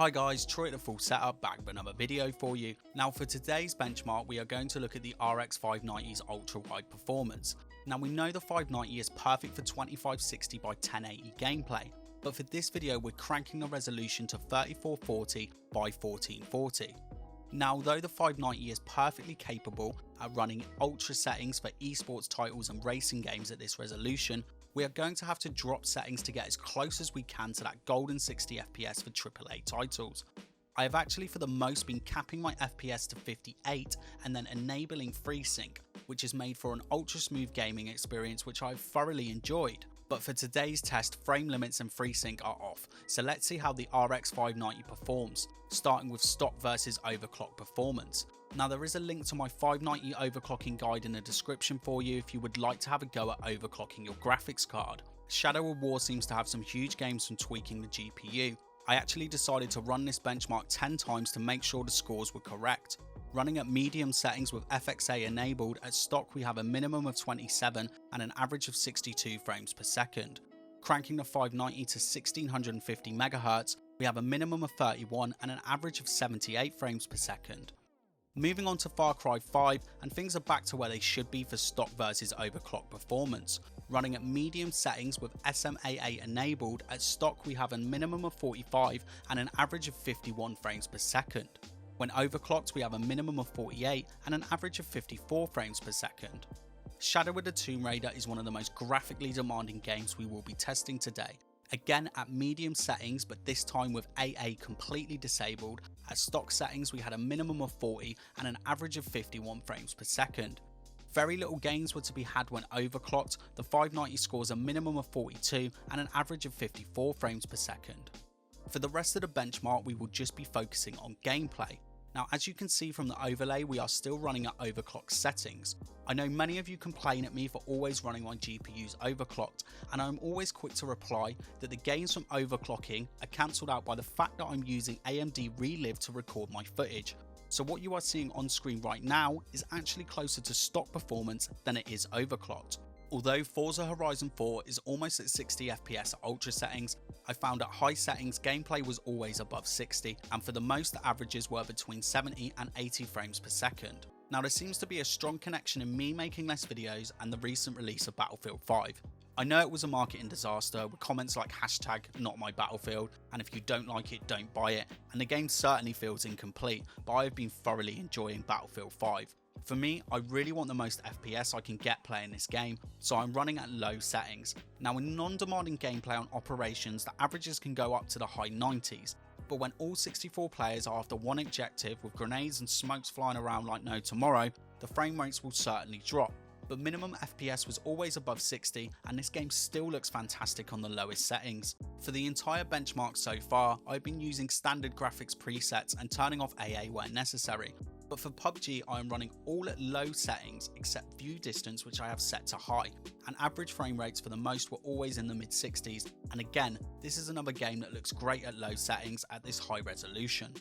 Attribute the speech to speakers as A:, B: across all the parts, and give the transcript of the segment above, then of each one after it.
A: Hi guys, Troy at the Full Setup back with another video for you. Now for today's benchmark we are going to look at the RX590's ultra-wide performance. Now we know the 590 is perfect for 2560 by 1080 gameplay, but for this video we're cranking the resolution to 3440 by 1440. Now although the 590 is perfectly capable at running ultra settings for esports titles and racing games at this resolution, we are going to have to drop settings to get as close as we can to that golden 60 FPS for AAA titles. I have actually for the most been capping my FPS to 58 and then enabling FreeSync, which is made for an ultra smooth gaming experience which I have thoroughly enjoyed. But for today's test, frame limits and FreeSync are off, so let's see how the RX590 performs, starting with stock versus overclock performance. Now there is a link to my 590 overclocking guide in the description for you if you would like to have a go at overclocking your graphics card. Shadow of War seems to have some huge gains from tweaking the GPU. I actually decided to run this benchmark 10 times to make sure the scores were correct. Running at medium settings with FXA enabled, at stock we have a minimum of 27 and an average of 62 frames per second. Cranking the 590 to 1650 MHz, we have a minimum of 31 and an average of 78 frames per second. Moving on to Far Cry 5, and things are back to where they should be for stock versus overclock performance. Running at medium settings with SMAA enabled, at stock we have a minimum of 45 and an average of 51 frames per second. When overclocked we have a minimum of 48 and an average of 54 frames per second. Shadow of the Tomb Raider is one of the most graphically demanding games we will be testing today. Again at medium settings, but this time with AA completely disabled. At stock settings we had a minimum of 40 and an average of 51 frames per second. Very little gains were to be had when overclocked. The 590 scores a minimum of 42 and an average of 54 frames per second. For the rest of the benchmark we will just be focusing on gameplay. Now as you can see from the overlay we are still running at overclock settings. I know many of you complain at me for always running my GPUs overclocked, and I'm always quick to reply that the gains from overclocking are cancelled out by the fact that I'm using AMD Relive to record my footage. So what you are seeing on screen right now is actually closer to stock performance than it is overclocked. Although Forza Horizon 4 is almost at 60 FPS at ultra settings, I found at high settings gameplay was always above 60, and for the most the averages were between 70 and 80 frames per second. Now there seems to be a strong connection in me making less videos and the recent release of Battlefield 5. I know it was a marketing disaster with comments like #NotMyBattlefield and if you don't like it don't buy it, and the game certainly feels incomplete, but I have been thoroughly enjoying Battlefield 5. For me, I really want the most FPS I can get playing this game, so I'm running at low settings. Now in non-demanding gameplay on operations, the averages can go up to the high 90s, but when all 64 players are after one objective with grenades and smokes flying around like no tomorrow, the frame rates will certainly drop. But minimum FPS was always above 60 and this game still looks fantastic on the lowest settings. For the entire benchmark so far, I've been using standard graphics presets and turning off AA where necessary. But for PUBG I am running all at low settings except view distance, which I have set to high, and average frame rates for the most were always in the mid 60s, and again this is another game that looks great at low settings at this high resolution.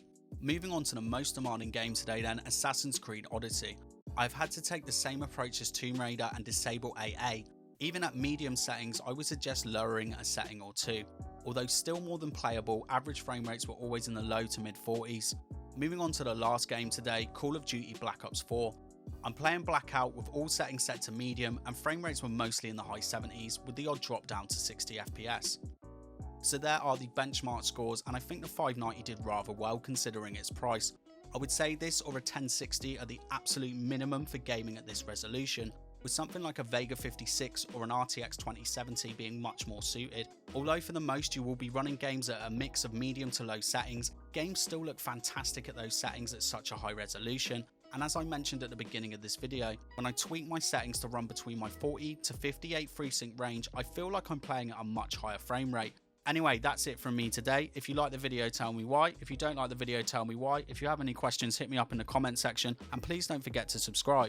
A: Moving on to the most demanding game today then, Assassin's Creed Odyssey. I've had to take the same approach as Tomb Raider and disable AA. Even at medium settings I would suggest lowering a setting or two. Although still more than playable, average frame rates were always in the low to mid 40s. Moving on to the last game today, Call of Duty Black Ops 4. I'm playing Blackout with all settings set to medium and frame rates were mostly in the high 70s with the odd drop down to 60 FPS. So there are the benchmark scores, and I think the 590 did rather well considering its price. I would say this or a 1060 are the absolute minimum for gaming at this resolution, with something like a Vega 56 or an RTX 2070 being much more suited. Although for the most you will be running games at a mix of medium to low settings, games still look fantastic at those settings at such a high resolution. And as I mentioned at the beginning of this video, when I tweak my settings to run between my 40 to 58 FreeSync range, I feel like I'm playing at a much higher frame rate. Anyway, that's it from me today. If you like the video, tell me why. If you don't like the video, tell me why. If you have any questions, hit me up in the comment section, and please don't forget to subscribe.